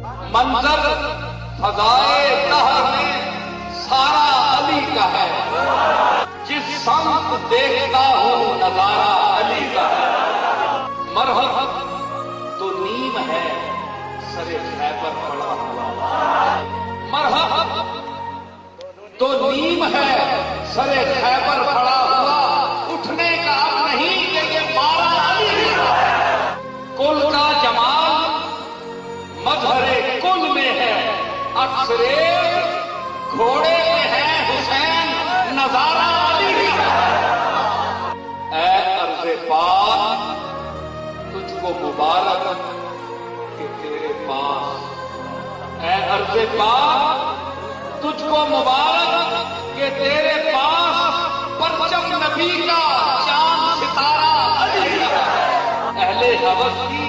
منظر فضائے دہر میں سارا علی کا ہے، جس سمت دیکھتا ہوں نظارہ علی کا ہے۔ مرحب تو نیم ہے سر خیبر پڑا ہوا، مرحب تو نیم ہے سر خیبر پڑا ہوا، اٹھنے کا اب نہیں کہ یہ مارا علی کا ہے۔ کل کا جمال مظہر کل میں ہے، اکثر گھوڑے میں ہے حسین نظارہ علی کا ہے۔ اے عرض پاک تجھ کو مبارک کہ تیرے پاس، اے عرض پاک تجھ کو مبارک کہ تیرے پاس پرچم نبی کا چاند ستارہ علی کا ہے۔ اہل حوض کی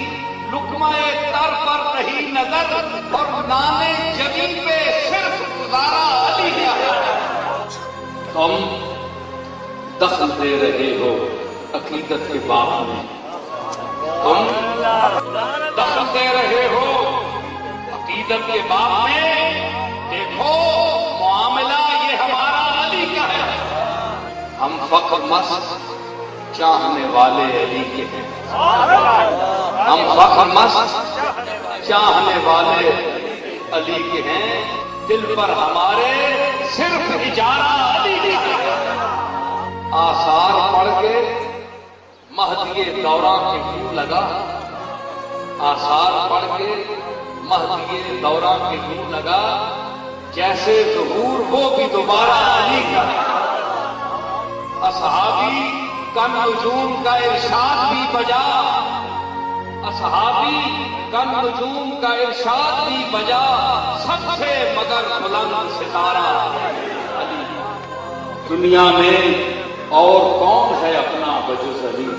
لقمہ تر پر رہی نظر اور نانے جبین پہ صرف گزارا علی کا ہے۔ تم دخل دے رہے ہو عقیدت کے باب میں، تم دخل دے رہے ہو عقیدت کے باب میں، دیکھو معاملہ یہ ہمارا علی کا ہے۔ ہم فخر مست چاہنے والے علی کے ہیں، ہم فخر مست چاہنے والے علی کے ہیں، دل پر ہمارے صرف اجارہ علی کا ہے۔ آثار پڑھ کے مہدی دورہ کے کیوں لگا، آثار پڑھ کے مہدی دورہ کے کیوں لگا، جیسے ظہور وہ بھی دوبارہ علی کا ہے۔ اصحابی کا نجوم کا ارشاد بھی بجا، اصحابی کا نجوم کا ارشاد بھی بجا، سب سے مگر بلند ستارہ علی۔ دنیا میں اور کون ہے اپنا بجز علی،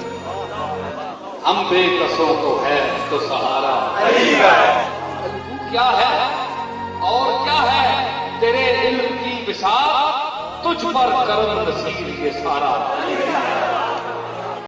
ہم بے کسوں کو ہے تو سہارا علی کا ہے۔ کیا ہے اور کیا ہے تیرے علم کی بساط، تجھ پر کرم نصیر یہ سارا